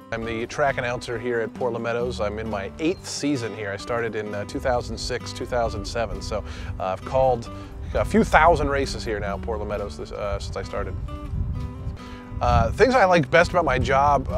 I'm the track announcer here at Portland Meadows. I'm in my 8th season here. I started in 2006, 2007, so I've called a few thousand races here now at Portland Meadows since I started. Things I like best about my job,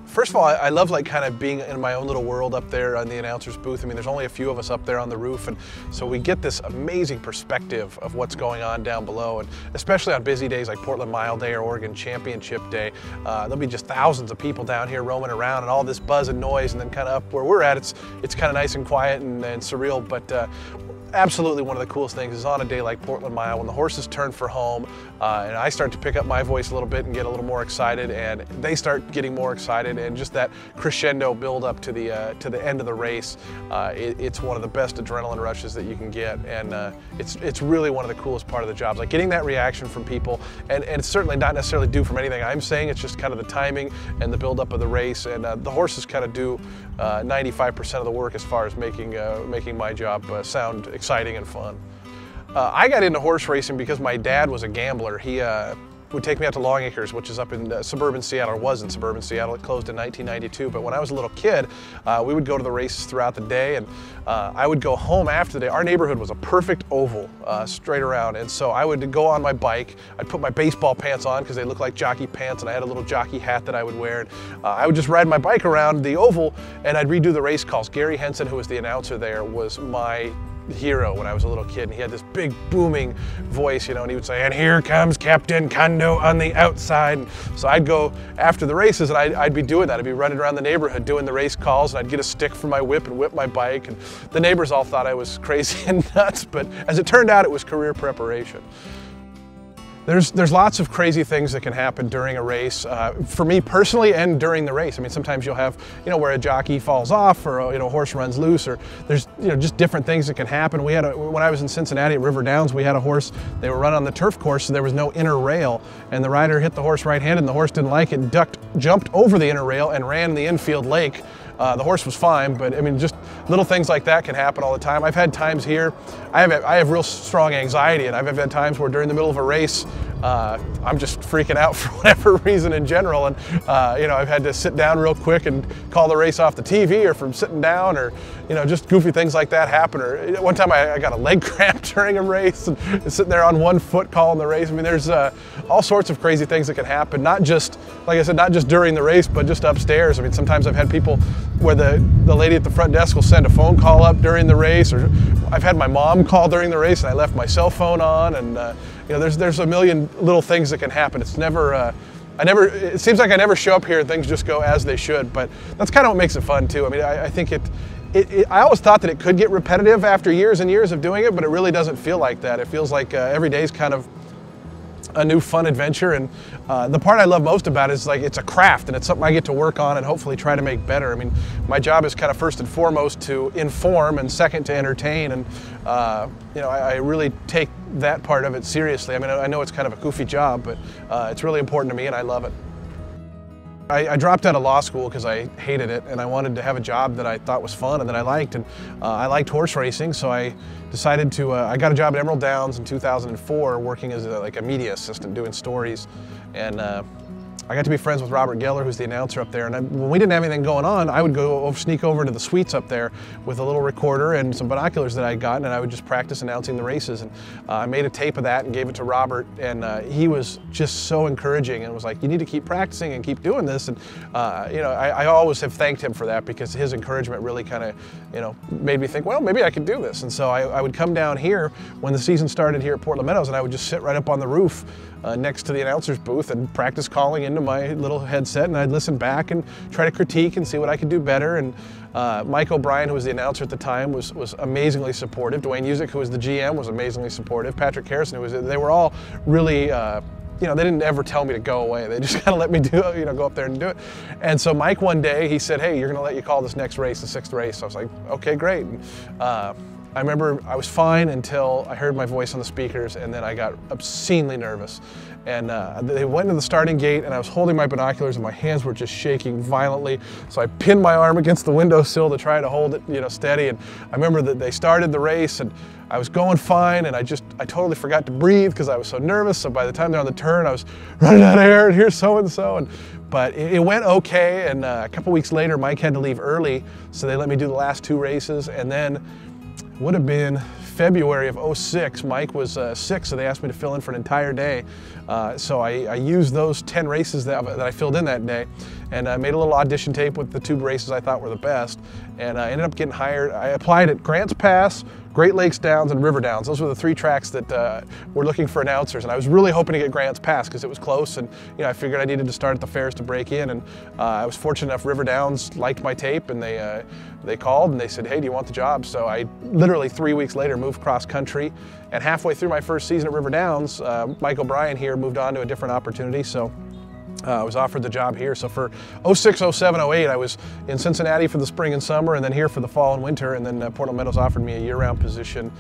first of all, I love kind of being in my own little world up there on the announcer's booth. I mean, there's only a few of us up there on the roof, and so we get this amazing perspective of what's going on down below, and especially on busy days like Portland Mile Day or Oregon Championship Day, there'll be just thousands of people down here roaming around and all this buzz and noise, and then kind of up where we're at, it's kind of nice and quiet and surreal, but absolutely one of the coolest things is on a day like Portland Mile when the horses turn for home and I start to pick up my voice a little bit and get a little more excited, and they start getting more excited, and just that crescendo build up to the end of the race. It's one of the best adrenaline rushes that you can get, and it's really one of the coolest part of the job. Like getting that reaction from people, and it's certainly not necessarily due from anything I'm saying. It's just kind of the timing and the build up of the race, and the horses kind of do 95% of the work as far as making my job sound exciting and fun. I got into horse racing because my dad was a gambler. He would take me out to Longacres, which is up in suburban Seattle, or was in suburban Seattle. It closed in 1992, but when I was a little kid, we would go to the races throughout the day, and I would go home after the day. Our neighborhood was a perfect oval, straight around, and so I would go on my bike. I'd put my baseball pants on because they looked like jockey pants, and I had a little jockey hat that I would wear, and I would just ride my bike around the oval, and I'd redo the race calls. Gary Henson, who was the announcer there, was my hero when I was a little kid, and he had this big booming voice, and he would say, "And here comes Captain Kondo on the outside." And so I'd go after the races, and I'd be doing that. I'd be running around the neighborhood doing the race calls, and I'd get a stick for my whip and whip my bike, and the neighbors all thought I was crazy and nuts, but as it turned out, it was career preparation. There's lots of crazy things that can happen during a race, for me personally and during the race. I mean, sometimes you'll have, where a jockey falls off, or a horse runs loose, or there's just different things that can happen. We had when I was in Cincinnati at River Downs, we had a horse, they were running on the turf course, so there was no inner rail, and the rider hit the horse right-handed, and the horse didn't like it, jumped over the inner rail and ran in the infield lake. The horse was fine, but I mean, just little things like that can happen all the time. I've had times here, I have real strong anxiety, and I've had times where during the middle of a race, I'm just freaking out for whatever reason in general, and I've had to sit down real quick and call the race off the TV, or from sitting down, or just goofy things like that happen. Or one time I got a leg cramp during a race, and sitting there on one foot calling the race. I mean, there's all sorts of crazy things that can happen, not just, like I said, not just during the race, but just upstairs. I mean, sometimes I've had people where the lady at the front desk will send a phone call up during the race, or I've had my mom call during the race and I left my cell phone on, and there's a million little things that can happen. It's never, it seems like I never show up here and things just go as they should, but that's kind of what makes it fun too. I mean, I think I always thought that it could get repetitive after years and years of doing it, but it really doesn't feel like that. It feels like every day is kind of a new fun adventure, and the part I love most about it is it's a craft, and it's something I get to work on and hopefully try to make better. I mean, my job is kind of first and foremost to inform, and second to entertain, and I really take that part of it seriously. I mean, I know it's kind of a goofy job, but it's really important to me, and I love it. I dropped out of law school because I hated it, and I wanted to have a job that I thought was fun and that I liked, and I liked horse racing, so I decided to, I got a job at Emerald Downs in 2004 working as a media assistant doing stories, and I got to be friends with Robert Geller, who's the announcer up there, and when we didn't have anything going on, I would go sneak over into the suites up there with a little recorder and some binoculars that I'd gotten, and I would just practice announcing the races. And I made a tape of that and gave it to Robert, and he was just so encouraging and was like, "You need to keep practicing and keep doing this." And I always have thanked him for that, because his encouragement really kind of made me think, well, maybe I could do this. And so I would come down here when the season started here at Portland Meadows, and I would just sit right up on the roof next to the announcer's booth and practice calling into my little headset, and I'd listen back and try to critique and see what I could do better. And Mike O'Brien, who was the announcer at the time, was amazingly supportive. Dwayne Usick, who was the GM, was amazingly supportive. Patrick Harrison, they were all really, they didn't ever tell me to go away. They just kind of let me do it, go up there and do it. And so Mike one day, he said, "Hey, you're going to let you call this next race, the 6th race." So I was like, "Okay, great." And, I remember I was fine until I heard my voice on the speakers, and then I got obscenely nervous. and they went to the starting gate, and I was holding my binoculars, and my hands were just shaking violently. So I pinned my arm against the windowsill to try to hold it, you know, steady. And I remember that they started the race, and I was going fine, and I totally forgot to breathe because I was so nervous. So by the time they're on the turn, I was running out of air, and here's so-and-so. But it went okay, and a couple weeks later, Mike had to leave early, so they let me do the last 2 races, and then would have been February of '06, Mike was sick, so they asked me to fill in for an entire day. So I used those 10 races that I filled in that day, and I made a little audition tape with the 2 races I thought were the best, and I ended up getting hired. I applied at Grants Pass, Great Lakes Downs, and River Downs. Those were the 3 tracks that were looking for announcers, and I was really hoping to get Grants Pass because it was close, and you know, I figured I needed to start at the fairs to break in, and I was fortunate enough River Downs liked my tape, and they called and they said, hey, do you want the job? So I literally 3 weeks later moved cross country, and halfway through my first season at River Downs, Mike O'Brien here moved on to a different opportunity, so I was offered the job here. So for '06, '07, '08, I was in Cincinnati for the spring and summer, and then here for the fall and winter, and then Portland Meadows offered me a year-round position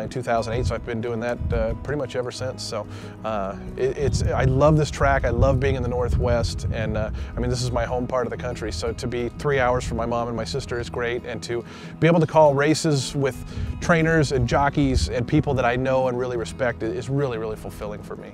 in 2008, so I've been doing that pretty much ever since. So I love this track. I love being in the Northwest, and I mean, this is my home part of the country, so to be 3 hours from my mom and my sister is great, and to be able to call races with trainers and jockeys and people that I know and really respect is really, really fulfilling for me.